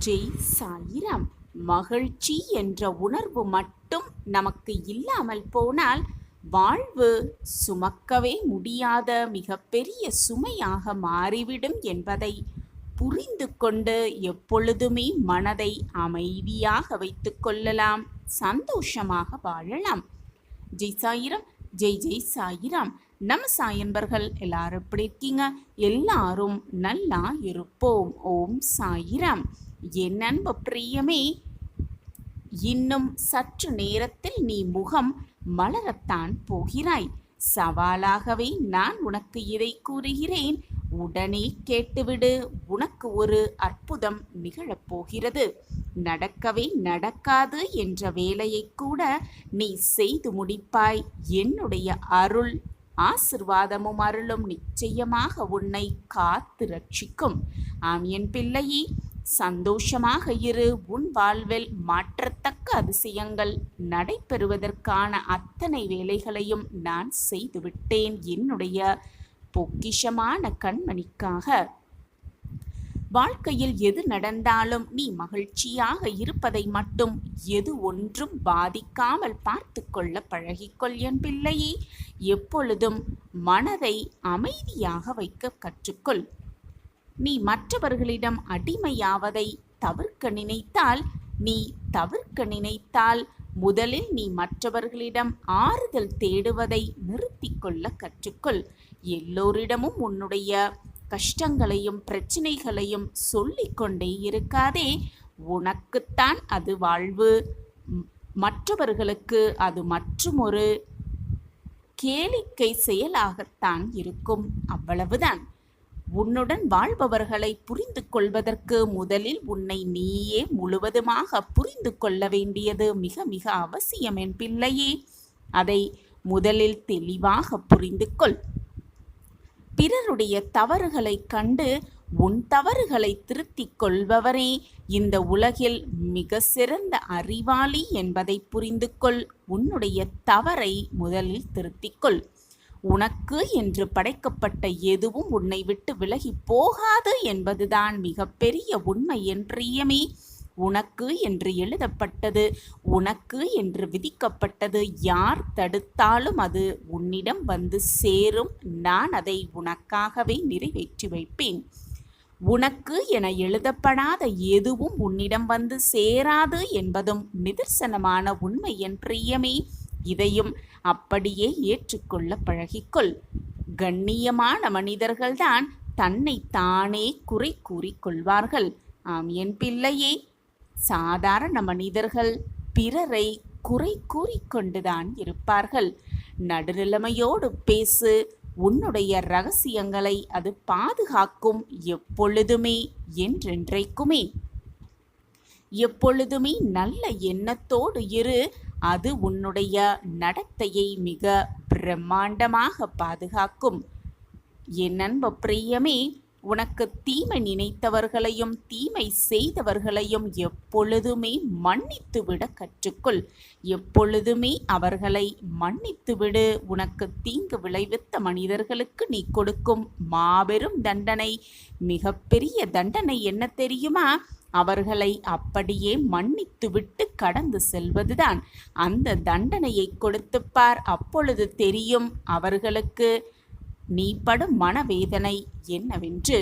ஜெய் சாயிராம். மகிழ்ச்சி என்ற உணர்வு மட்டும் நமக்கு இல்லாமல் போனால் வாழ்வு சுமக்கவே முடியாத மிகப்பெரிய சுமையாக மாறிவிடும் என்பதை புரிந்து கொண்டு எப்பொழுதுமே மனதை அமைதியாக வைத்து கொள்ளலாம், சந்தோஷமாக வாழலாம். ஜெய் சாயிராம். ஜெய் ஜெய் சாயிராம். நம்ம சாயன்பர்கள் எல்லாரும் எப்படி இருக்கீங்க? எல்லாரும் நல்லா இருப்போம். ஓம் சாயிராம். என் அன்பு பிரியமே, இன்னும் சற்று நேரத்தில் நீ முகம் மலரத்தான் போகிறாய். சவாலாகவே நான் உனக்கு இதை கூறுகிறேன், உடனே கேட்டுவிடு. உனக்கு ஒரு அற்புதம் நிகழப்போகிறது. நடக்கவே நடக்காது என்ற வேலையை கூட நீ செய்து முடிப்பாய். என்னுடைய அருள் ஆசிர்வாதமும் அருளும் நிச்சயமாக உன்னை காத்து ரட்சிக்கும். ஆம் என் பிள்ளையே, சந்தோஷமாக இரு. உன் வாழ்வில் மாற்றத்தக்க அதிசயங்கள் நடைபெறுவதற்கான அத்தனை வேலைகளையும் நான் செய்துவிட்டேன் என்னுடைய பொக்கிஷமான கண்மணிக்காக. வாழ்க்கையில் எது நடந்தாலும் நீ மகிழ்ச்சியாக இருப்பதை மட்டும் எது ஒன்றும் பாதிக்காமல் பார்த்து கொள்ள பழகிக்கொள் என் பிள்ளையே. எப்பொழுதும் மனதை அமைதியாக வைக்க கற்றுக்கொள். நீ மற்றவர்களிடம் அடிமையாவதை தவிர்க்க நினைத்தால் முதலில் நீ மற்றவர்களிடம் ஆறுதல் தேடுவதை நிறுத்தி கொள்ள கற்றுக்கொள். எல்லோரிடமும் உன்னுடைய கஷ்டங்களையும் பிரச்சனைகளையும் சொல்லிக்கொண்டே இருக்காதே. உனக்குத்தான் அது வாழ்வு, மற்றவர்களுக்கு அது மற்றுமொரு கேளிக்கை செயலாகத்தான் இருக்கும். அவ்வளவுதான். உன்னுடன் வாழ்பவர்களை புரிந்து கொள்வதற்கு முதலில் உன்னை நீயே முழுவதுமாக புரிந்து கொள்ள வேண்டியது மிக மிக அவசியம் என் பிள்ளையே. அதை முதலில் தெளிவாக புரிந்து கொள். பிறருடைய தவறுகளை கண்டு உன் தவறுகளை திருத்திக் கொள்பவரே இந்த உலகில் மிக சிறந்த அறிவாளி என்பதை புரிந்து கொள். உன்னுடைய தவறை முதலில் திருத்திக்கொள். உனக்கு என்று படைக்கப்பட்ட எதுவும் உன்னை விட்டு விலகி போகாது என்பதுதான் மிகப்பெரிய உண்மை என் பிரியமே. உனக்கு என்று எழுதப்பட்டது, உனக்கு என்று விதிக்கப்பட்டது யார் தடுத்தாலும் அது உன்னிடம் வந்து சேரும். நான் அதை உனக்காகவே நிறைவேற்றி வைப்பேன். உனக்கு என எழுதப்படாத எதுவும் உன்னிடம் வந்து சேராது என்பதும் நிதர்சனமான உண்மை என் பிரியமே. இதையும் அப்படியே ஏற்றுக்கொள்ள பழகிக்கொள். கண்ணியமான மனிதர்கள்தான் தன்னை தானே குறை கூறிக்கொள்வார்கள். ஆம் என் பிள்ளையே, சாதாரண மனிதர்கள் பிறரை குறை கூறிக்கொண்டுதான் இருப்பார்கள். நடுநிலைமையோடு பேசு. உன்னுடைய ரகசியங்களை அது பாதுகாக்கும். எப்பொழுதுமே, என்றென்றைக்குமே. எப்பொழுதுமே நல்ல எண்ணத்தோடு இரு. அது உன்னுடைய நடத்தையை மிக பிரம்மாண்டமாக பாதுகாக்கும். என் அன்பு பிரியமே, உனக்கு தீமை நினைத்தவர்களையும் தீமை செய்தவர்களையும் எப்பொழுதுமே மன்னித்துவிட கற்றுக்கொள். எப்பொழுதுமே அவர்களை மன்னித்துவிடு. உனக்கு தீங்கு விளைவித்த மனிதர்களுக்கு நீ கொடுக்கும் மாபெரும் தண்டனை, மிகப்பெரிய தண்டனை என்ன தெரியுமா? அவர்களை அப்படியே மன்னித்துவிட்டு கடந்து செல்வதுதான். அந்த தண்டனையை கொடுத்துப்பார். அப்பொழுது தெரியும் அவர்களுக்கு நீ படும் மனவேதனை என்னவென்று.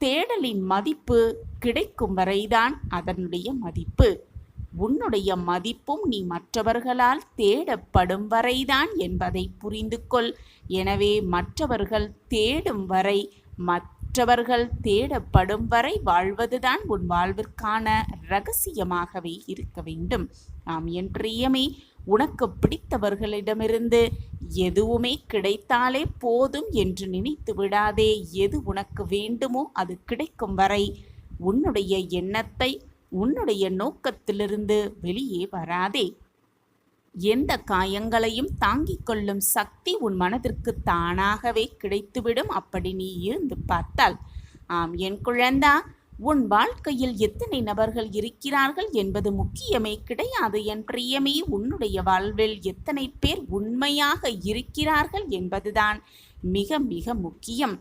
தேடலின் மதிப்பு கிடைக்கும் வரைதான் அதனுடைய மதிப்பு. உன்னுடைய மதிப்பும் நீ மற்றவர்களால் தேடப்படும் வரைதான் என்பதை புரிந்து கொள். எனவே மற்றவர்கள் தேடும் வரை, மற்றவர்கள் தேடப்படும் வரை வாழ்வதுதான் உன் வாழ்விற்கான இரகசியமாகவே இருக்க வேண்டும். ஆம் என் பிரியமே, உனக்கு பிடித்தவர்களிடமிருந்து எதுவுமே கிடைத்தாலே போதும் என்று நினைத்து விடாதே. எது உனக்கு வேண்டுமோ அது கிடைக்கும் வரை உன்னுடைய எண்ணத்தை, உன்னுடைய நோக்கத்திலிருந்து வெளியே வராதே. எந்த காயங்களையும் தாங்கிக் கொள்ளும் சக்தி உன் மனதிற்கு தானாகவே கிடைத்துவிடும். அப்படி நீ இருந்து பார்த்தால். ஆம் என் குழந்தா, உன் வாழ்க்கையில் எத்தனை நபர்கள் இருக்கிறார்கள் என்பது முக்கியமே கிடையாது என் பிரியமே. உன்னுடைய வாழ்வில் எத்தனை பேர் உண்மையாக இருக்கிறார்கள் என்பதுதான் மிக மிக முக்கியம்.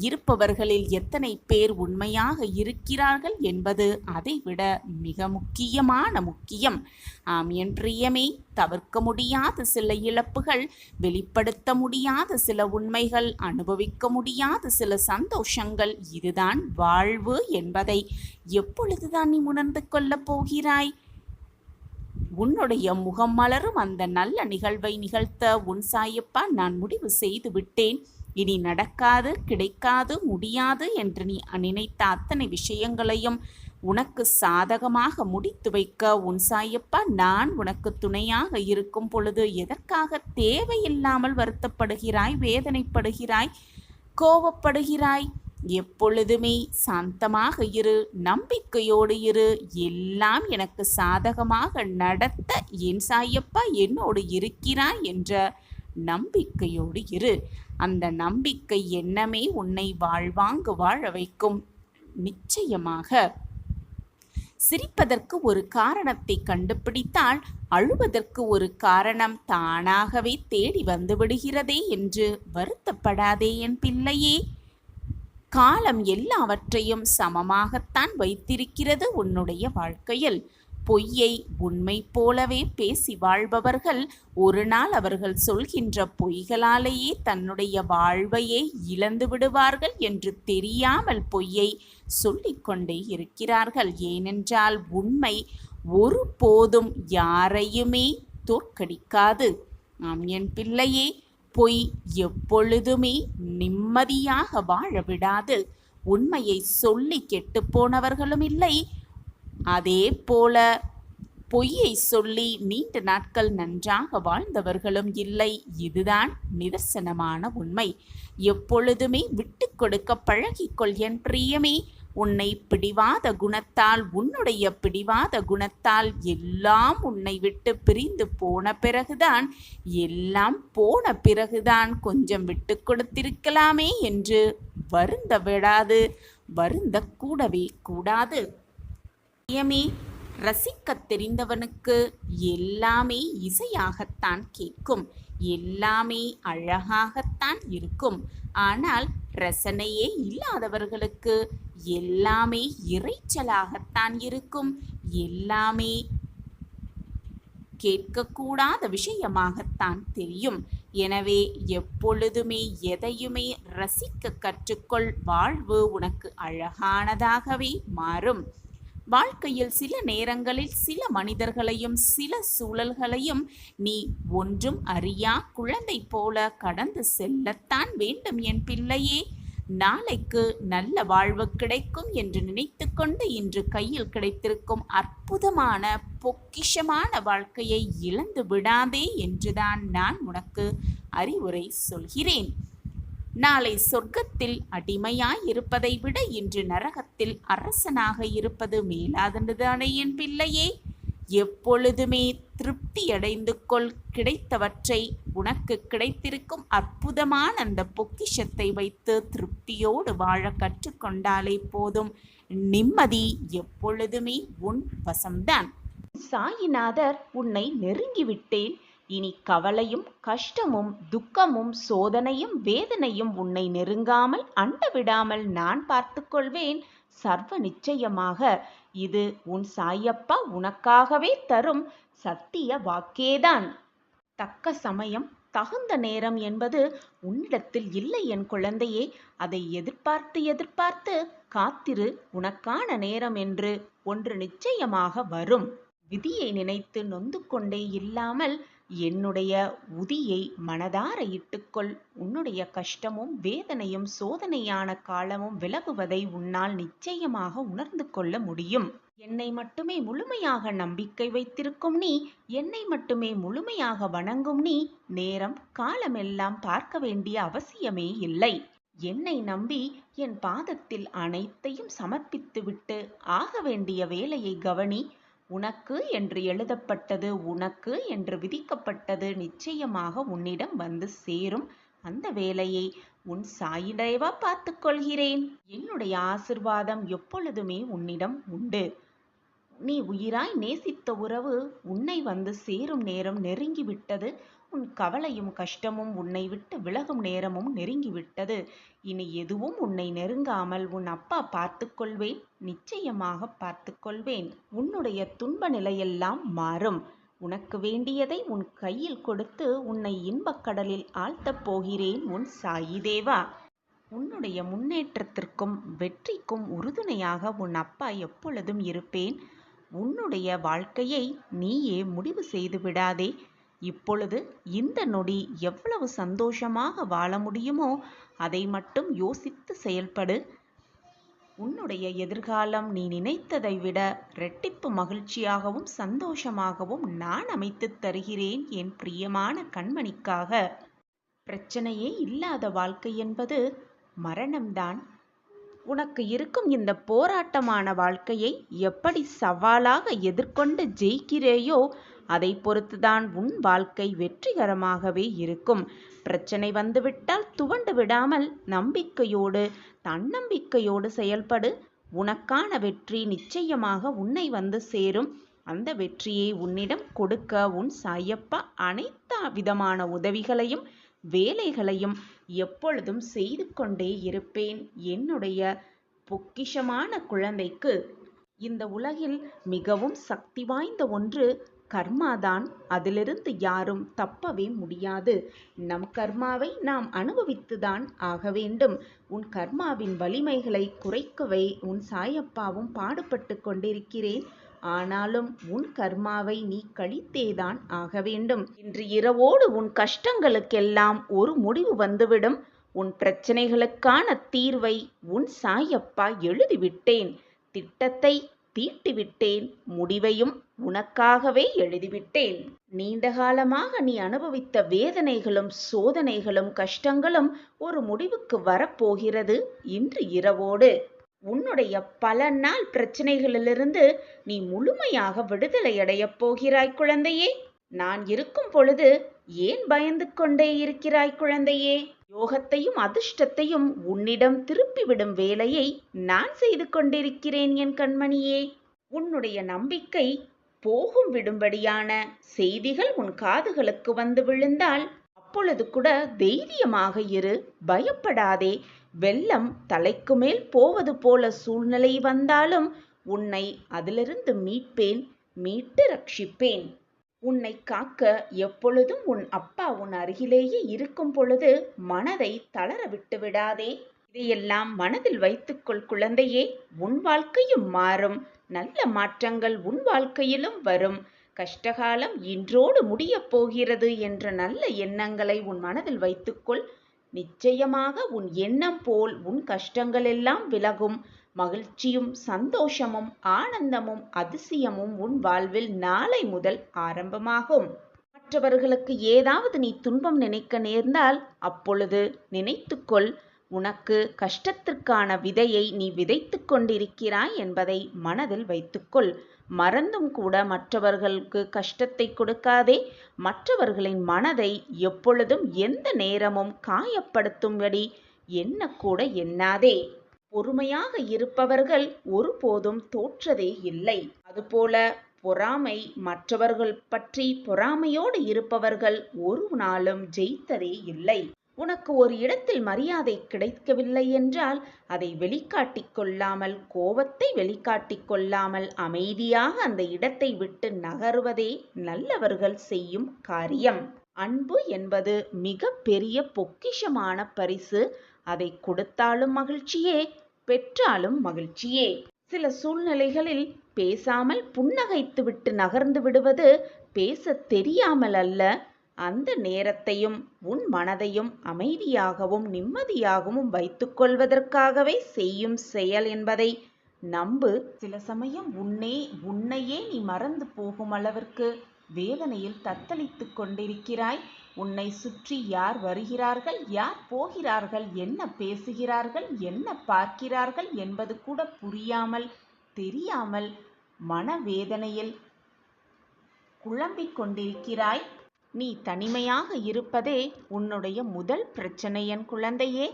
இருப்பவர்களில் எத்தனை பேர் உண்மையாக இருக்கிறார்கள் என்பது அதைவிட மிக முக்கியம். ஆம் என் பிரியமே, தவிர்க்க முடியாத சில இழப்புகள், வெளிப்படுத்த முடியாத சில உண்மைகள், அனுபவிக்க முடியாத சில சந்தோஷங்கள், இதுதான் வாழ்வு என்பதை எப்பொழுதுதான் நீ உணர்ந்து கொள்ளப் போகிறாய்? உன்னுடைய முகம் மலரும் அந்த நல்ல நிகழ்வை நிகழ்த்த உன் சாயப்பா நான் முடிவு செய்து விட்டேன். இனி நடக்காது, கிடைக்காது, முடியாது என்று நீ நினைத்த அத்தனை விஷயங்களையும் உனக்கு சாதகமாக முடித்து வைக்க உன் சாயப்பா நான் உனக்கு துணையாக இருக்கும் பொழுது எதற்காக தேவையில்லாமல் வருத்தப்படுகிறாய், வேதனைப்படுகிறாய், கோபப்படுகிறாய்? எப்பொழுதுமே சாந்தமாக இரு, நம்பிக்கையோடு இரு. எல்லாம் எனக்கு சாதகமாக நடத்த என் சாயப்பா என்னோடு இருக்கிறாய் என்ற நம்பிக்கையோடு இரு. அந்த நம்பிக்கை எண்ணமே உன்னை வாழ்வாங்கு வாழ வைக்கும். நிச்சயமாக சிரிப்பதற்கு ஒரு காரணத்தை கண்டுபிடித்தால் அழுவதற்கு ஒரு காரணம் தானாகவே தேடி வந்து விடுகிறதே என்று வருத்தப்படாதே என் பிள்ளையே. காலம் எல்லாவற்றையும் சமமாகத்தான் வைத்திருக்கிறது உன்னுடைய வாழ்க்கையில். பொய்யை உண்மை போலவே பேசி வாழ்பவர்கள் ஒரு நாள் அவர்கள் சொல்கின்ற பொய்களாலேயே தன்னுடைய வாழ்வையே இழந்து விடுவார்கள் என்று தெரியாமல் பொய்யை சொல்லிக்கொண்டே இருக்கிறார்கள். ஏனென்றால் உண்மை ஒருபோதும் யாரையுமே தோற்கடிக்காது. ஆம் என் பிள்ளையே, பொய் எப்பொழுதுமே நிம்மதியாக வாழ விடாது. உண்மையை சொல்லி கெட்டு போனவர்களும் இல்லை, அதே போல பொய்யை சொல்லி நீண்ட நாட்கள் நன்றாக வாழ்ந்தவர்களும் இல்லை. இதுதான் நிதர்சனமான உண்மை. எப்பொழுதுமே விட்டு கொடுக்க பழகிக்கொள் என் பிரியமே. உன்னை பிடிவாத குணத்தால், உன்னுடைய பிடிவாத குணத்தால் எல்லாம் உன்னை விட்டு பிரிந்து போன பிறகுதான், எல்லாம் போன பிறகுதான் கொஞ்சம் விட்டு கொடுத்திருக்கலாமே என்று வருந்த விடாது, வருந்த கூடவே கூடாது. ரசிக்க தெரிந்தவனுக்கு எல்லாமே இசையாகத்தான் கேட்கும், எல்லாமே அழகாகத்தான் இருக்கும். ஆனால் ரசனையே இல்லாதவர்களுக்கு எல்லாமே இறைச்சலாகத்தான் இருக்கும், எல்லாமே கேட்கக்கூடாத விஷயமாகத்தான் தெரியும். எனவே எப்பொழுதுமே எதையுமே ரசிக்க கற்றுக்கொள். வாழ்வு உனக்கு அழகானதாகவே மாறும். வாழ்க்கையில் சில நேரங்களில் சில மனிதர்களையும் சில சூழல்களையும் நீ ஒன்றும் அறியா குழந்தை போல கடந்து செல்லத்தான் வேண்டும் என் பிள்ளையே. நாளைக்கு நல்ல வாழ்வு கிடைக்கும் என்று நினைத்து கொண்டு இன்று கையில் கிடைத்திருக்கும் அற்புதமான பொக்கிஷமான வாழ்க்கையை இழந்து விடாதே என்றுதான் நான் உனக்கு அறிவுரை சொல்கிறேன். நாளை சொர்க்கத்தில் அடிமையாய் இருப்பதை விட இன்று நரகத்தில் அரசனாக இருப்பது மேலாததுதானே என் பிள்ளையே. எப்பொழுதுமே திருப்தி அடைந்து கொள். கிடைத்தவற்றை, உனக்கு கிடைத்திருக்கும் அற்புதமான அந்த பொக்கிஷத்தை வைத்து திருப்தியோடு வாழ கற்றுக்கொண்டாலே போதும். நிம்மதி எப்பொழுதுமே உன் வசம்தான். சாயிநாதர் உன்னை நெருங்கிவிட்டேன். இனி கவலையும் கஷ்டமும் துக்கமும் சோதனையும் வேதனையும் உன்னை நெருங்காமல் அண்டவிடாமல் நான் பார்த்து கொள்வேன். சர்வ நிச்சயமாக இது உன் சாயப்பா உனக்காகவே தரும் சத்திய வாக்கேதான். தக்க சமயம் தகுந்த நேரம் என்பது உன்னிடத்தில் இல்லை என் குழந்தையே. அதை எதிர்பார்த்து காத்திரு. உனக்கான நேரம் என்று ஒன்று நிச்சயமாக வரும். விதியை நினைத்து நொந்து கொண்டே இல்லாமல் என்னுடைய உதியை மனதார இட்டுக்கொள். உன்னுடைய கஷ்டமும் வேதனையும் சோதனையான காலமும் விலகுவதை உன்னால் நிச்சயமாக உணர்ந்து கொள்ள முடியும். என்னை மட்டுமே முழுமையாக நம்பிக்கை வைத்திருக்கும் நீ, என்னை மட்டுமே முழுமையாக வணங்கும் நீ, நேரம் காலமெல்லாம் பார்க்க வேண்டிய அவசியமே இல்லை. என்னை நம்பி என் பாதத்தில் அனைத்தையும் சமர்ப்பித்துவிட்டு ஆக வேண்டிய வேலையை கவனி. உனக்கு என்று எழுதப்பட்டது, உனக்கு என்று விதிக்கப்பட்டது நிச்சயமாக உன்னிடம் வந்து சேரும். அந்த வேலையை உன் சாயிடைவா பார்த்து கொள்கிறேன். என்னுடைய ஆசிர்வாதம் எப்பொழுதுமே உன்னிடம் உண்டு. நீ உயிராய் நேசித்த உறவு உன்னை வந்து சேரும் நேரம் நெருங்கிவிட்டது. உன் கவலையும் கஷ்டமும் உன்னை விட்டு விலகும் நேரமும் நெருங்கிவிட்டது. இனி எதுவும் உன்னை நெருங்காமல் உன் அப்பா பார்த்துக்கொள்வேன், நிச்சயமாக பார்த்துக்கொள்வேன். உன்னுடைய துன்ப நிலையெல்லாம் மாறும். உனக்கு வேண்டியதை உன் கையில் கொடுத்து உன்னை இன்பக் கடலில் ஆழ்த்தப் போகிறேன் உன் சாயி தேவா. உன்னுடைய முன்னேற்றத்திற்கும் வெற்றிக்கும் உறுதுணையாக உன் அப்பா எப்பொழுதும் இருப்பேன். உன்னுடைய வாழ்க்கையை நீயே முடிவு செய்து விடாதே. இப்பொழுது இந்த நொடி எவ்வளவு சந்தோஷமாக வாழ முடியுமோ அதை மட்டும் யோசித்து செயல்படு. உன்னுடைய எதிர்காலம் நீ நினைத்ததை விட இரட்டிப்பு மகிழ்ச்சியாகவும் சந்தோஷமாகவும் நான் அமைத்து தருகிறேன் என் பிரியமான கண்மணிக்காக. பிரச்சனையே இல்லாத வாழ்க்கை என்பது மரணம்தான். உனக்கு இருக்கும் இந்த போராட்டமான வாழ்க்கையை எப்படி சவாலாக எதிர்கொண்டு ஜெயிக்கிறேயோ அதை பொறுத்துதான் உன் வாழ்க்கை வெற்றிகரமாகவே இருக்கும். பிரச்சனை வந்துவிட்டால் துவண்டு விடாமல் நம்பிக்கையோடு தன்னம்பிக்கையோடு செயல்படு. உனக்கான வெற்றி நிச்சயமாக உன்னை வந்து சேரும். அந்த வெற்றியை உன்னிடம் கொடுக்க உன் சாயப்பா அனைத்து விதமான உதவிகளையும் வேலைகளையும் எப்பொழுதும் செய்து கொண்டே இருப்பேன். என்னுடைய பொக்கிஷமான குழந்தைக்கு இந்த உலகில் மிகவும் சக்தி வாய்ந்த ஒன்று கர்மாதான். அதிலிருந்து யாரும் தப்பவே முடியாது. நம் கர்மாவை நாம் அனுபவித்துதான் ஆக வேண்டும். உன் கர்மாவின் வலிமைகளை குறைக்கவே உன் சாயப்பாவும் பாடுபட்டு கொண்டிருக்கிறேன். ஆனாலும் உன் கர்மாவை நீ கழித்தேதான் ஆக வேண்டும். இன்று இரவோடு உன் கஷ்டங்களுக்கெல்லாம் ஒரு முடிவு வந்துவிடும். உன் பிரச்சனைகளுக்கான தீர்வை உன் சாயப்பா எழுதிவிட்டேன். திட்டத்தை தீட்டிவிட்டேன். முடிவையும் உனக்காகவே எழுதிவிட்டேன். நீண்ட காலமாக நீ அனுபவித்த வேதனைகளும் சோதனைகளும் கஷ்டங்களும் ஒரு முடிவுக்கு வரப்போகிறது இன்று இரவோடு. உன்னுடைய பல நாள் பிரச்சனைகளிலிருந்து நீ முழுமையாக விடுதலை அடையப் போகிறாய் குழந்தையே. நான் இருக்கும் பொழுது ஏன் பயந்து கொண்டே இருக்கிறாய் குழந்தையே? யோகத்தையும் அதிர்ஷ்டத்தையும் உன்னிடம் திருப்பிவிடும் வேலையை நான் செய்து கொண்டிருக்கிறேன் என் கண்மணியே. உன்னுடைய நம்பிக்கை போகும் விடும்படியான செய்திகள் உன் காதுகளுக்கு வந்து விழுந்தால் அப்பொழுது கூட தைரியமாக இரு, பயப்படாதே. வெள்ளம் தலைக்கு மேல் போவது போல சூழ்நிலை வந்தாலும் உன்னை அதிலிருந்து மீட்பேன், மீட்டு ரட்சிப்பேன். உன்னை காக்க எப்பொழுதும் உன் அப்பா உன் அருகிலேயே இருக்கும் பொழுது மனதை தளர விட்டு விடாதே. இதையெல்லாம் மனதில் வைத்துக்கொள் குழந்தையே. உன் வாழ்க்கையும் மாறும். நல்ல மாற்றங்கள் உன் வாழ்க்கையிலும் வரும். கஷ்டகாலம் இன்றோடு முடியப் போகிறது என்ற நல்ல எண்ணங்களை உன் மனதில் வைத்துக்கொள். நிச்சயமாக உன் எண்ணம் போல் உன் கஷ்டங்கள் எல்லாம் விலகும். மகிழ்ச்சியும் சந்தோஷமும் ஆனந்தமும் அதிசயமும் உன் வாழ்வில் நாளை முதல் ஆரம்பமாகும். மற்றவர்களுக்கு ஏதாவது நீ துன்பம் நினைக்க நேர்ந்தால் அப்பொழுது நினைத்துக்கொள், உனக்கு கஷ்டத்திற்கான விதையை நீ விதைத்து கொண்டிருக்கிறாய் என்பதை மனதில் வைத்துக்கொள். மறந்தும் கூட மற்றவர்களுக்கு கஷ்டத்தை கொடுக்காதே. மற்றவர்களின் மனதை எப்பொழுதும் எந்த நேரமும் காயப்படுத்தும்படி எண்ணக்கூட எண்ணாதே. பொறுமையாக இருப்பவர்கள் ஒருபோதும் தோற்றதே இல்லை. அதுபோல பொறாமை, மற்றவர்கள் பற்றி பொறாமையோடு இருப்பவர்கள் ஒரு நாளும் ஜெயித்ததே இல்லை. உனக்கு ஒரு இடத்தில் மரியாதை கிடைக்கவில்லை என்றால் அதை வெளிக்காட்டிக் கொள்ளாமல், கோபத்தை வெளிக்காட்டிக் கொள்ளாமல் அமைதியாக அந்த இடத்தை விட்டு நகருவதே நல்லவர்கள் செய்யும் காரியம். அன்பு என்பது மிக பெரிய பொக்கிஷமான பரிசு. அதை கொடுத்தாலும் மகிழ்ச்சியே, பெற்றாலும் மகிழ்ச்சியே. சில சூழ்நிலைகளில் பேசாமல் புன்னகைத்து விட்டு நகர்ந்து விடுவது பேச தெரியாமல் அல்ல, அந்த நேரத்தையும் உன் மனதையும் அமைதியாகவும் நிம்மதியாகவும் வைத்துக்கொள்வதற்காகவே செய்யும் செயல் என்பதை நம்பு. சில சமயம் உன்னையே நீ மறந்து போகும் அளவிற்கு வேதனையில் தத்தளித்து கொண்டிருக்கிறாய். உன்னை சுற்றி யார் வருகிறார்கள், யார் போகிறார்கள், என்ன பேசுகிறார்கள், என்ன பார்க்கிறார்கள் என்பது கூட புரியாமல் தெரியாமல் மனவேதனையில் குழம்பிக் கொண்டிருக்கிறாய். நீ தனிமையாக இருப்பதே உன்னுடைய முதல் பிரச்சனை என் குழந்தையே.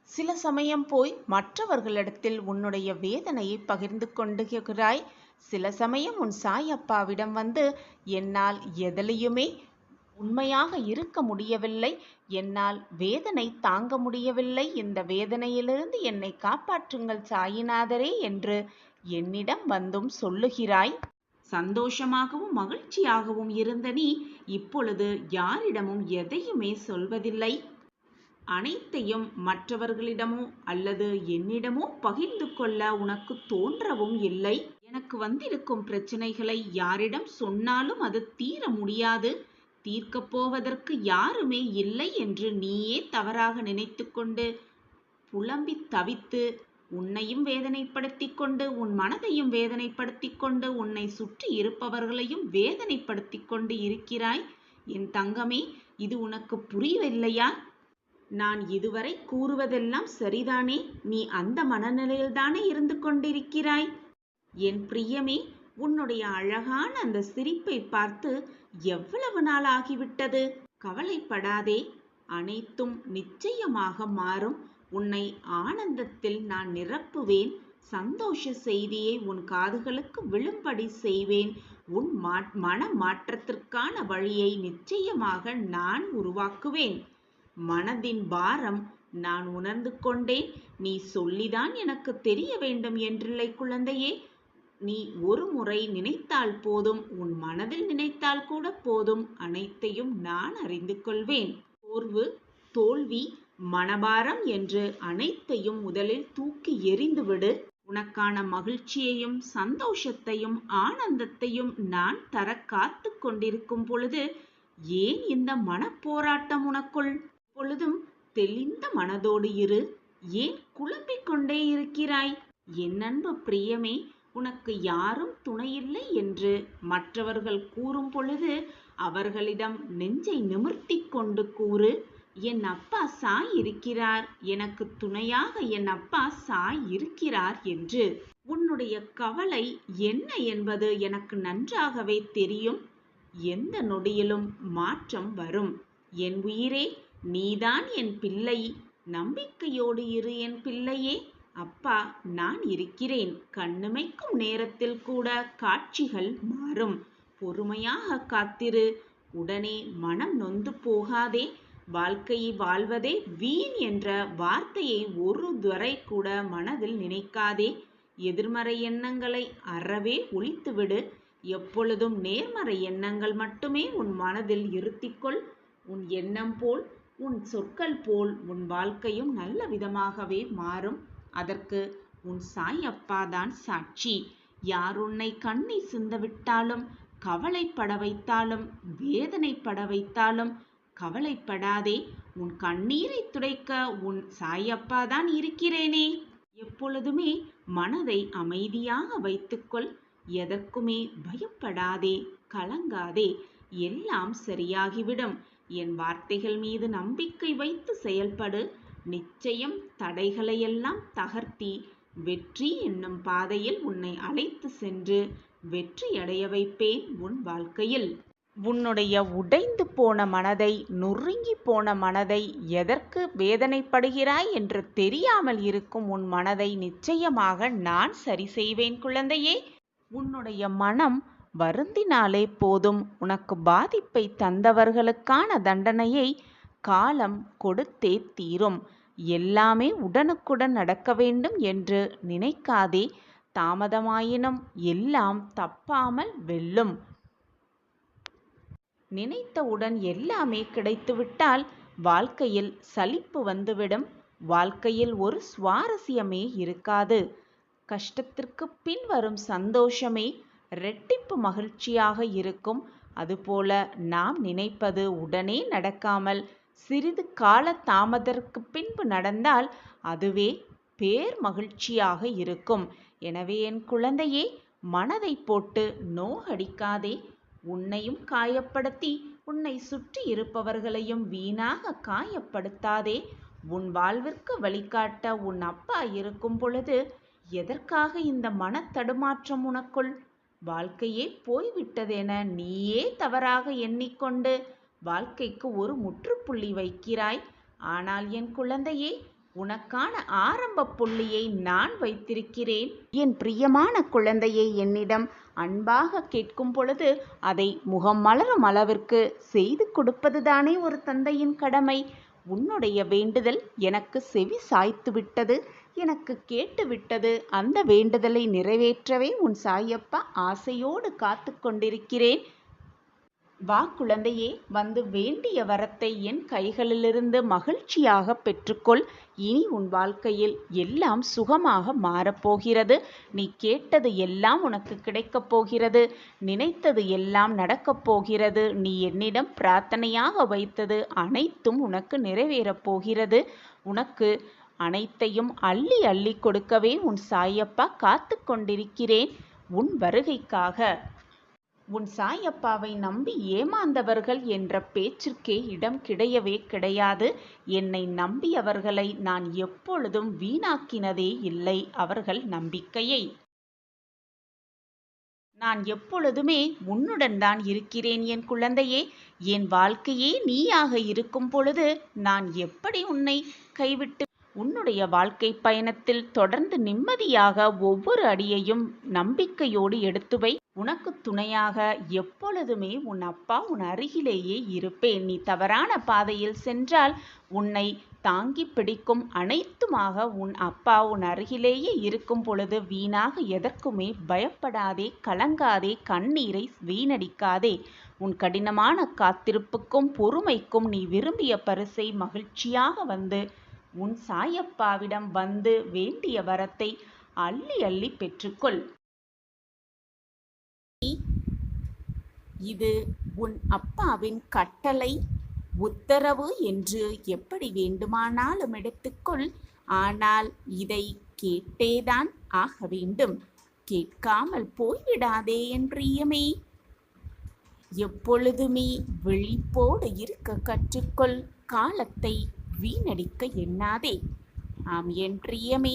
சில சமயம் போய் மற்றவர்களிடத்தில் உன்னுடைய வேதனையை பகிர்ந்து கொண்டுகிறாய். சில சமயம் உன் சாயப்பாவிடம் வந்து என்னால் எதிலையுமே உண்மையாக இருக்க முடியவில்லை. என்னால் வேதனை தாங்க முடியவில்லை. இந்த வேதனையிலிருந்து என்னை காப்பாற்றுங்கள் சாயிநாதரே என்று என்னிடம் வந்தும் சொல்லுகிறாய். சந்தோஷமாகவும் மகிழ்ச்சியாகவும் இருந்த நீ இப்பொழுது யாரிடமும் எதையுமே சொல்வதில்லை. அனைத்தையும் மற்றவர்களிடமோ அல்லது என்னிடமோ பகிர்ந்து கொள்ள உனக்கு தோன்றவும் இல்லை. எனக்கு வந்திருக்கும் பிரச்சனைகளை யாரிடம் சொன்னாலும் அது தீர முடியாது, தீர்க்கப் போவதற்கு யாருமே இல்லை என்று நீயே தவறாக நினைத்து கொண்டு புலம்பி தவித்து உன்னையும் வேதனைப்படுத்தி கொண்டு உன் மனதையும் வேதனைப்படுத்தி கொண்டு உன்னை சுற்றி இருப்பவர்களையும் வேதனைப்படுத்தி கொண்டு இருக்கிறாய். என் தங்கமே, இது உனக்கு புரியவில்லையா? நான் இதுவரை கூறுவதெல்லாம் சரிதானே? நீ அந்த மனநிலையில்தானே இருந்து கொண்டிருக்கிறாய்? என் பிரியமே, உன்னுடைய அழகான அந்த சிரிப்பை பார்த்து எவ்வளவு நாள் ஆகிவிட்டது? கவலைப்படாதே, அனைத்தும் நிச்சயமாக மாறும். உன்னை ஆனந்தத்தில் நான் நிரப்புவேன். சந்தோஷ செய்தியை உன் காதுகளுக்கு விழும்படி செய்வேன். உன் மன மாற்றத்திற்கான வழியை நிச்சயமாக நான் உருவாக்குவேன். மனதின் பாரம் நான் உணர்ந்து கொண்டேன். நீ சொல்லிதான் எனக்கு தெரிய வேண்டும் என்றில்லை குழந்தையே. நீ ஒரு முறை நினைத்தால் போதும், உன் மனதில் நினைத்தால் கூட போதும், அனைத்தையும் நான் அறிந்து கொள்வேன். சோர்வு, தோல்வி, மனபாரம் என்று அனைத்தையும் முதலில் தூக்கி எறிந்துவிடு. உனக்கான மகிழ்ச்சியையும் சந்தோஷத்தையும் ஆனந்தத்தையும் நான் தர காத்து கொண்டிருக்கும் பொழுது ஏன் இந்த மனப்போராட்டம் உனக்குள்? பொழுதும் தெளிந்த மனதோடு இரு. ஏன் குழம்பிக் கொண்டே இருக்கிறாய்? என் அன்பு பிரியமே, உனக்கு யாரும் துணையில்லை என்று மற்றவர்கள் கூறும் பொழுது அவர்களிடம் நெஞ்சை நிமிர்த்தி கொண்டு கூறு, என் அப்பா சாய் இருக்கிறார், எனக்கு துணையாக என் அப்பா சாய் இருக்கிறார் என்று. உன்னுடைய கவலை என்ன என்பது எனக்கு நன்றாகவே தெரியும். எந்த நொடியிலும் மாற்றம் வரும். என் உயிரே, நீதான் என் பிள்ளை. நம்பிக்கையோடு இரு என் பிள்ளையே. அப்பா நான் இருக்கிறேன். கண்ணிமைக்கும் நேரத்தில் கூட காட்சிகள் மாறும். பொறுமையாக காத்திரு. உடனே மனம் நொந்து போகாதே. வாழ்க்கையை வாழ்வதே வீண் என்ற வார்த்தையை ஒரு துறை கூட மனதில் நினைக்காதே. எதிர்மறை எண்ணங்களை அறவே ஒழித்துவிடு. எப்பொழுதும் நேர்மறை எண்ணங்கள் மட்டுமே உன் மனதில் இருத்திக்கொள். உன் எண்ணம் போல், உன் சொற்கள் போல் உன் வாழ்க்கையும் நல்ல விதமாகவே மாறும். அதற்கு உன் சாய் அப்பாதான் சாட்சி. யார் உன்னை கண்ணீர் சிந்தவிட்டாலும், கவலைப்பட வைத்தாலும், வேதனைப்பட வைத்தாலும் கவலைப்படாதே. உன் கண்ணீரை துடைக்க உன் சாய் அப்பாதான் இருக்கிறேனே. எப்பொழுதுமே மனதை அமைதியாக வைத்துக்கொள். எதற்குமே பயப்படாதே, கலங்காதே. எல்லாம் சரியாகிவிடும். என் வார்த்தைகள் மீது நம்பிக்கை வைத்து செயல்படு. நிச்சயம் தடைகளையெல்லாம் தகர்த்தி வெற்றி என்னும் பாதையில் உன்னை அழைத்து சென்று வெற்றியடைய வைப்பேன் உன் வாழ்க்கையில். உன்னுடைய உடைந்து போன மனதை, நொறுங்கி போன மனதை, எதற்கு வேதனைப்படுகிறாய் என்று தெரியாமல் இருக்கும் உன் மனதை நிச்சயமாக நான் சரி செய்வேன் குழந்தையே. உன்னுடைய மனம் வருந்தினாலே போதும். உனக்கு பாதிப்பை தந்தவர்களுக்கான தண்டனையை காலம் கொடுத்தே தீரும். எல்லாமே உடனுக்குடன் நடக்க வேண்டும் என்று நினைக்காதே. தாமதமாயினும் எல்லாம் தப்பாமல் வெல்லும். நினைத்தவுடன் எல்லாமே கிடைத்துவிட்டால் வாழ்க்கையில் சலிப்பு வந்துவிடும். வாழ்க்கையில் ஒரு சுவாரஸ்யமே இருக்காது. கஷ்டத்திற்கு பின் வரும் சந்தோஷமே இரட்டிப்பு மகிழ்ச்சியாக இருக்கும். அதுபோல நாம் நினைப்பது உடனே நடக்காமல் சிறிது கால தாமதற்கு பின்பு நடந்தால் அதுவே பேர் மகிழ்ச்சியாக இருக்கும். எனவே என் குழந்தையே, மனதை போட்டு நோகடிக்காதே. உன்னையும் காயப்படுத்தி உன்னை சுற்றி இருப்பவர்களையும் வீணாக காயப்படுத்தாதே. உன் வாழ்விற்கு வழிகாட்ட உன் அப்பா இருக்கும் பொழுது எதற்காக இந்த மனத்தடுமாற்றம் உனக்குள்? வாழ்க்கையே போய்விட்டதென நீயே தவறாக எண்ணிக்கொண்டு வாழ்க்கைக்கு ஒரு முற்றுப்புள்ளி வைக்கிறாய். ஆனால் என் குழந்தையே, உனக்கான ஆரம்ப புள்ளியை நான் வைத்திருக்கிறேன். என் பிரியமான குழந்தையை என்னிடம் அன்பாக கேட்கும் பொழுது அதை முகம் மலரும் அளவிற்கு செய்து கொடுப்பதுதானே ஒரு தந்தையின் கடமை. உன்னுடைய வேண்டுதல் எனக்கு செவி சாய்த்து விட்டது, எனக்கு கேட்டுவிட்டது. அந்த வேண்டுதலை நிறைவேற்றவே உன் சாயப்பா ஆசையோடு காத்து கொண்டிருக்கிறேன். வா குழந்தையே, வந்து வேண்டிய வரத்தை என் கைகளிலிருந்து மகிழ்ச்சியாக பெற்றுக்கொள். இனி உன் வாழ்க்கையில் எல்லாம் சுகமாக மாறப்போகிறது. நீ கேட்டது எல்லாம் உனக்கு கிடைக்கப் போகிறது. நினைத்தது எல்லாம் நடக்கப் போகிறது. நீ என்னிடம் பிரார்த்தனையாக வைத்தது அனைத்தும் உனக்கு நிறைவேறப் போகிறது. உனக்கு அனைத்தையும் அள்ளி அள்ளி கொடுக்கவே உன் சாயப்பா காத்து கொண்டிருக்கிறேன். உன் வருகைக்காக. உன் சாயப்பாவை நம்பி ஏமாந்தவர்கள் என்ற பேச்சிற்கே இடம் கிடையவே கிடையாது. என்னை நம்பியவர்களை நான் எப்பொழுதும் வீணாக்கினதே இல்லை. அவர்கள் நம்பிக்கையை நான் எப்பொழுதுமே உன்னுடன் தான் இருக்கிறேன் என் குழந்தையே. என் வாழ்க்கையே நீயாக இருக்கும் பொழுது நான் எப்படி உன்னை கைவிட்டு உன்னுடைய வாழ்க்கை பயணத்தில் தொடர்ந்து நிம்மதியாக ஒவ்வொரு அடியையும் நம்பிக்கையோடு எடுத்து வை. உனக்கு துணையாக எப்பொழுதுமே உன் அப்பா உன் அருகிலேயே இருப்பேன். நீ தவறான பாதையில் சென்றால் உன்னை தாங்கி பிடிக்கும் அனைத்துமாக உன் அப்பா உன் அருகிலேயே இருக்கும் பொழுது வீணாக எதற்குமே பயப்படாதே, கலங்காதே, கண்ணீரை வீணடிக்காதே. உன் கடினமான காத்திருப்புக்கும் பொறுமைக்கும் நீ விரும்பிய பரிசை மகிழ்ச்சியாக வந்து உன் சாயப்பாவிடம் வந்து வேண்டிய வரத்தை அள்ளி அள்ளி பெற்றுக்கொள். இது உன் அப்பாவின் கட்டளை, உத்தரவு என்று எப்படி வேண்டுமானாலும் எடுத்துக்கொள். ஆனால் இதை கேட்டேதான் ஆக வேண்டும். கேட்காமல் போய்விடாதே என் பிரியமே. எப்பொழுதுமே விழிப்போடு இருக்க கற்றுக்கொள். காலத்தை வீணடிக்க எண்ணாதே. ஆம் என் பிரியமே,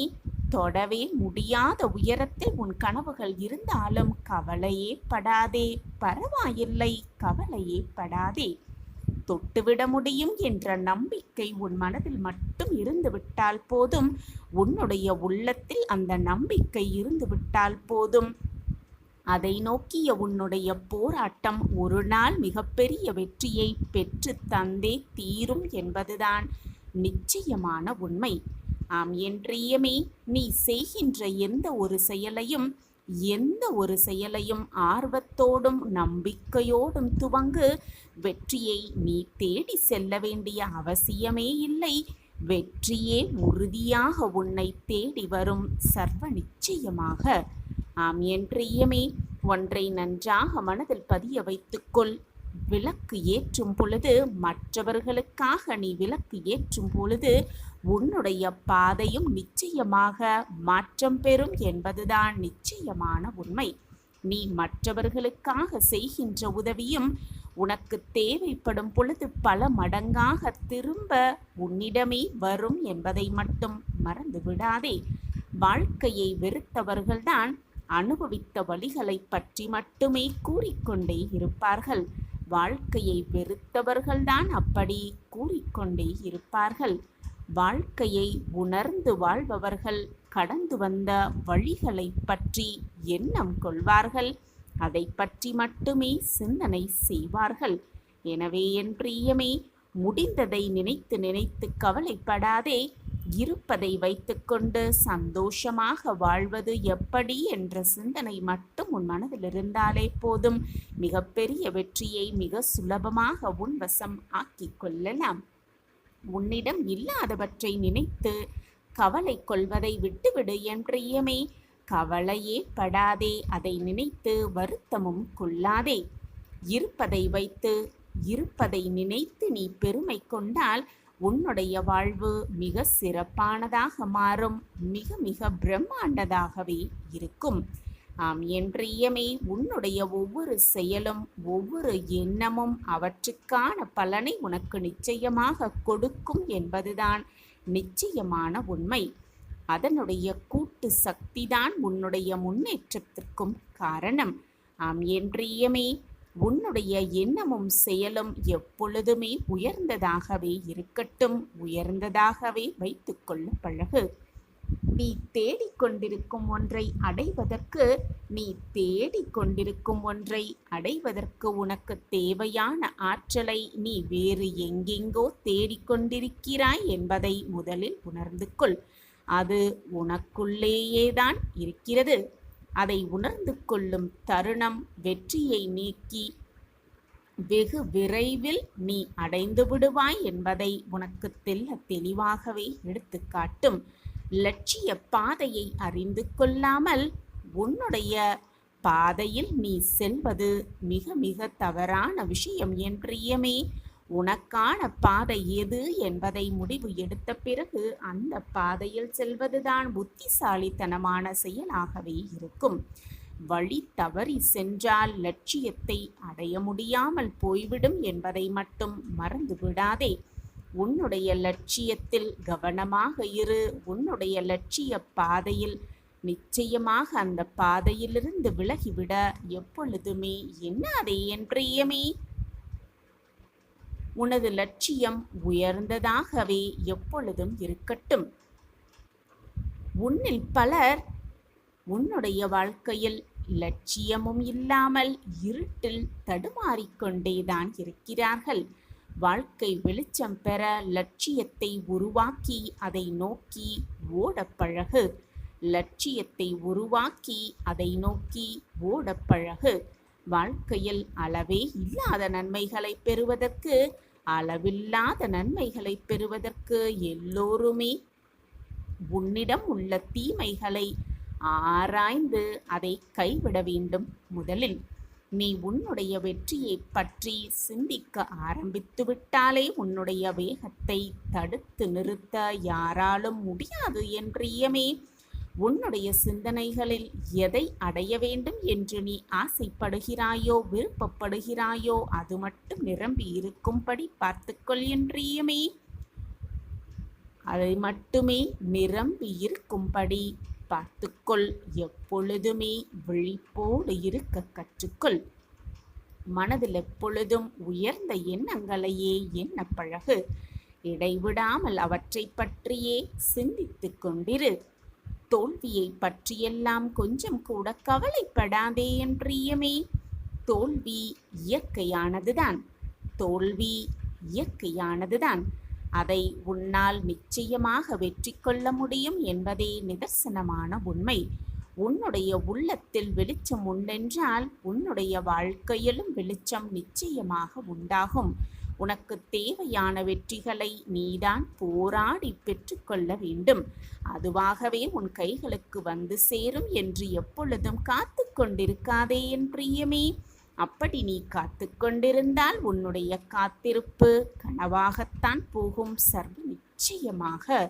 தொடவே முடியாத உயரத்தில் உன் கனவுகள் இருந்தாலும் கவலையே படாதே. பரவாயில்லை, கவலையே படாதே. தொட்டுவிட முடியும் என்ற நம்பிக்கை உன் மனதில் மட்டும் இருந்துவிட்டால் போதும். உன்னுடைய உள்ளத்தில் அந்த நம்பிக்கை இருந்துவிட்டால் போதும். அதை நோக்கிய உன்னுடைய போராட்டம் ஒரு நாள் மிகப்பெரிய வெற்றியை பெற்று தந்தே தீரும் என்பதுதான் நிச்சயமான உண்மை. ஆம் என் பிரியமே, நீ செய்கின்ற எந்த ஒரு செயலையும் ஆர்வத்தோடும் நம்பிக்கையோடும் துவங்கு. வெற்றியை நீ தேடி செல்ல வேண்டிய அவசியமே இல்லை. வெற்றியே உறுதியாக உன்னை தேடி வரும், சர்வ நிச்சயமாக. ஆம் என் பிரியமே, ஒன்றை நன்றாக மனதில் பதிய வைத்துக்கொள். விளக்கு ஏற்றும் பொழுது, மற்றவர்களுக்காக நீ விளக்கு ஏற்றும் பொழுது உன்னுடைய பாதையும் நிச்சயமாக மாற்றம் பெறும் என்பதுதான் நிச்சயமான உண்மை. நீ மற்றவர்களுக்காக செய்கின்ற உதவியும் உனக்கு தேவைப்படும் பொழுது பல மடங்காக திரும்ப உன்னிடமே வரும் என்பதை மட்டும் மறந்து விடாதே. வாழ்க்கையை வெறுத்தவர்கள்தான் அனுபவித்த வழிகளை பற்றி மட்டுமே கூறிக்கொண்டே இருப்பார்கள். வாழ்க்கையை வெறுத்தவர்கள்தான் அப்படி கூறிக்கொண்டே இருப்பார்கள். வாழ்க்கையை உணர்ந்து வாழ்பவர்கள் கடந்து வந்த வழிகளை பற்றி எண்ணம் கொள்வார்கள். அதை பற்றி மட்டுமே சிந்தனை செய்வார்கள். எனவே என் பிரியமே, முடிந்ததை நினைத்து நினைத்து கவலைப்படாதே. இருப்பதை வைத்துக்கொண்டு சந்தோஷமாக வாழ்வது எப்படி என்ற சிந்தனை மட்டும் உன் மனதில் இருந்தாலே போதும். மிகப்பெரிய வெற்றியை மிக சுலபமாக உன் வசம் ஆக்கிக் கொள்ளலாம். உன்னிடம் இல்லாதவற்றை நினைத்து கவலை கொள்வதை விட்டுவிடு என் பிரியமே. கவலையே படாதே, அதை நினைத்து வருத்தமும் கொள்ளாதே. இருப்பதை வைத்து இருப்பதை நினைத்து நீ பெருமை கொண்டால் உன்னுடைய வாழ்வு மிக சிறப்பானதாக மாறும், மிக மிக பிரம்மாண்டதாகவே இருக்கும். ஆம் என் பிரியமே, உன்னுடைய ஒவ்வொரு செயலும் ஒவ்வொரு எண்ணமும் அவற்றுக்கான பலனை உனக்கு நிச்சயமாக கொடுக்கும் என்பதுதான் நிச்சயமான உண்மை. அதனுடைய கூட்டு சக்திதான் உன்னுடைய முன்னேற்றத்திற்கும் காரணம். ஆம் என் பிரியமே, உன்னுடைய எண்ணமும் செயலும் எப்பொழுதுமே உயர்ந்ததாகவே இருக்கட்டும். உயர்ந்ததாகவே வைத்துக்கொள்ள பழகு. நீ தேடிக்கொண்டிருக்கும் ஒன்றை அடைவதற்கு உனக்கு தேவையான ஆற்றலை நீ வேறு எங்கெங்கோ தேடிக்கொண்டிருக்கிறாய் என்பதை முதலில் உணர்ந்து கொள். அது உனக்குள்ளேயேதான் இருக்கிறது. அதை உணர்ந்து கொள்ளும் தருணம் வெற்றியை நீக்கி வெகு விரைவில் நீ அடைந்து விடுவாய் என்பதை உனக்கு தெளிவாகவே எடுத்துக்காட்டும். லட்சிய பாதையை அறிந்து கொள்ளாமல் உன்னுடைய பாதையில் நீ செல்வது மிக மிக தவறான விஷயம் என் பிரியமே. உனக்கான பாதை எது என்பதை முடிவு எடுத்த பிறகு அந்த பாதையில் செல்வதுதான் புத்திசாலித்தனமான செயலாகவே இருக்கும். வழி தவறி சென்றால் லட்சியத்தை அடைய முடியாமல் போய்விடும் என்பதை மட்டும் மறந்து விடாதே. உன்னுடைய லட்சியத்தில் கவனமாக இரு. உன்னுடைய லட்சிய பாதையில் நிச்சயமாக அந்த பாதையிலிருந்து விலகிவிட எப்பொழுதுமே எண்ணாதே என் பிரியமே. உனது லட்சியம் உயர்ந்ததாகவே எப்பொழுதும் இருக்கட்டும். உன்னில் பலர் உன்னுடைய வாழ்க்கையில் லட்சியமும் இல்லாமல் இருட்டில் தடுமாறிக்கொண்டேதான் இருக்கிறார்கள். வாழ்க்கை வெளிச்சம் பெற லட்சியத்தை உருவாக்கி அதை நோக்கி ஓடப்பழகு. லட்சியத்தை உருவாக்கி அதை நோக்கி ஓடப்பழகு. வாழ்க்கையில் அளவே இல்லாத நன்மைகளை பெறுவதற்கு, அளவில்லாத நன்மைகளை பெறுவதற்கு எல்லோருமே உன்னிடம் உள்ள தீமைகளை ஆராய்ந்து அதை கைவிட வேண்டும். முதலில் நீ உன்னுடைய வெற்றியை பற்றி சிந்திக்க ஆரம்பித்து விட்டாலே உன்னுடைய வேகத்தை தடுத்து நிறுத்த யாராலும் முடியாது என் பிரியமே. உன்னுடைய சிந்தனைகளில் எதை அடைய வேண்டும் என்று நீ ஆசைப்படுகிறாயோ, விருப்பப்படுகிறாயோ அது மட்டும் நிரம்பி இருக்கும்படி பார்த்துக்கொள் என் பிரியமே. அதை மட்டுமே நிரம்பி இருக்கும்படி பார்த்துக்கொள். எப்பொழுதுமே விழிப்போடு இருக்க கற்றுக்கொள். மனதில் எப்பொழுதும் உயர்ந்த எண்ணங்களையே எண்ண பழகு. இடைவிடாமல் அவற்றை பற்றியே சிந்தித்து கொண்டிரு. தோல்வியை பற்றியெல்லாம் கொஞ்சம் கூட கவலைப்படாதே என் பிரியமே. தோல்வி இயற்கையானதுதான். அதை உன்னால் நிச்சயமாக வெற்றி கொள்ள முடியும் என்பதே நிதர்சனமான உண்மை. உன்னுடைய உள்ளத்தில் வெளிச்சம் உண்டென்றால் உன்னுடைய வாழ்க்கையிலும் வெளிச்சம் நிச்சயமாக உண்டாகும். உனக்கு தேவையான வெற்றிகளை நீதான் போராடி பெற்றுக்கொள்ள வேண்டும். அதுவாகவே உன் கைகளுக்கு வந்து சேரும் என்று எப்பொழுதும் காத்து கொண்டிருக்காதே என் பிரியமே. அப்படி நீ காத்து கொண்டிருந்தால் உன்னுடைய காத்திருப்பு கனவாகத்தான் போகும். சர்வ நிச்சயமாக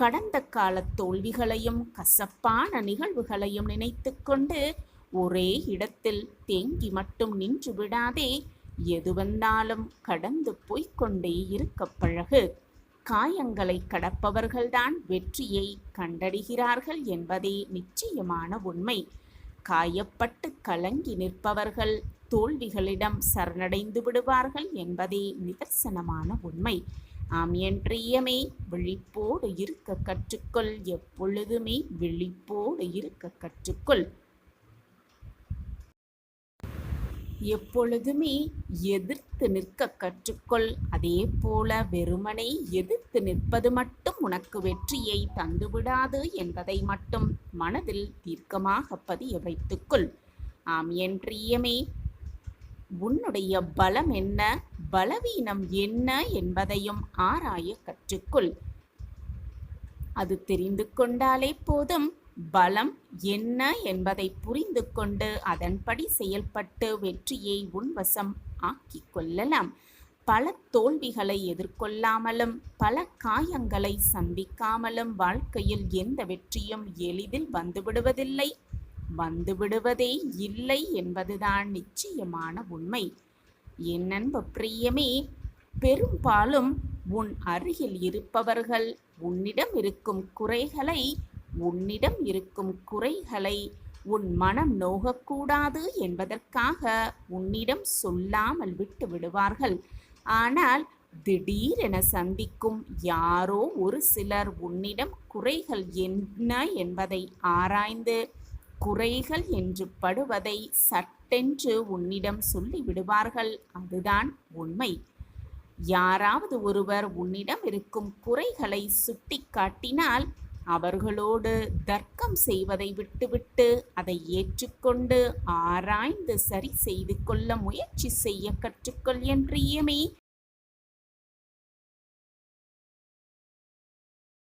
கடந்த கால தோல்விகளையும் கசப்பான நிகழ்வுகளையும் நினைத்து கொண்டு ஒரே இடத்தில் தேங்கி மட்டும் நின்று விடாதே. எது வந்தாலும் கடந்து போய்கொண்டே இருக்க பழகு. காயங்களை கடப்பவர்கள்தான் வெற்றியை கண்டடைகிறார்கள் என்பதே நிச்சயமான உண்மை. காயப்பட்டு கலங்கி நிற்பவர்கள் தோல்விகளிடம் சரணடைந்து விடுவார்கள் என்பதே நிதர்சனமான உண்மை. ஆம் என் பிரியமே, விழிப்போடு இருக்க கற்றுக்கொள். எப்பொழுதுமே விழிப்போடு இருக்க கற்றுக்கொள். எப்பொழுதுமே எதிர்த்து நிற்க கற்றுக்கொள். அதே போல வெறுமனை எதிர்த்து நிற்பது மட்டும் உனக்கு வெற்றியை தந்துவிடாது என்பதை மட்டும் மனதில் தீர்க்கமாக பதிய வைத்துக்கொள். ஆம் என் பிரியமே, உன்னுடைய பலம் என்ன, பலவீனம் என்ன என்பதையும் ஆராய கற்றுக்கொள். அது தெரிந்து கொண்டாலே போதும். பலம் என்ன என்பதை புரிந்து கொண்டு அதன்படி செயல்பட்டு வெற்றியை உன்வசம் ஆக்கிக் கொள்ளலாம். பல தோல்விகளை எதிர்கொள்ளாமலும் பல காயங்களை சந்திக்காமலும் வாழ்க்கையில் எந்த வெற்றியும் எளிதில் வந்துவிடுவதே இல்லை என்பதுதான் நிச்சயமான உண்மை. என் அன்பு பிரியமே, பெரும்பாலும் உன் அருகில் இருப்பவர்கள் உன்னிடம் இருக்கும் குறைகளை உன் மனம் நோகக்கூடாது என்பதற்காக உன்னிடம் சொல்லாமல் விட்டு விடுவார்கள். ஆனால் திடீரென சந்திக்கும் யாரோ ஒரு சிலர் உன்னிடம் குறைகள் என்ன என்பதை ஆராய்ந்து குறைகள் என்று படுவதை சட்டென்று உன்னிடம் சொல்லிவிடுவார்கள். அதுதான் உண்மை. யாராவது ஒருவர் உன்னிடம் இருக்கும் குறைகளை சுட்டிக்காட்டினால் அவர்களோடு தர்க்கம் செய்வதை விட்டுவிட்டு அதை ஏற்றுக்கொண்டு ஆராய்ந்து சரி செய்து கொள்ள முயற்சி செய்ய கற்றுக்கொள் என் பிரியமே.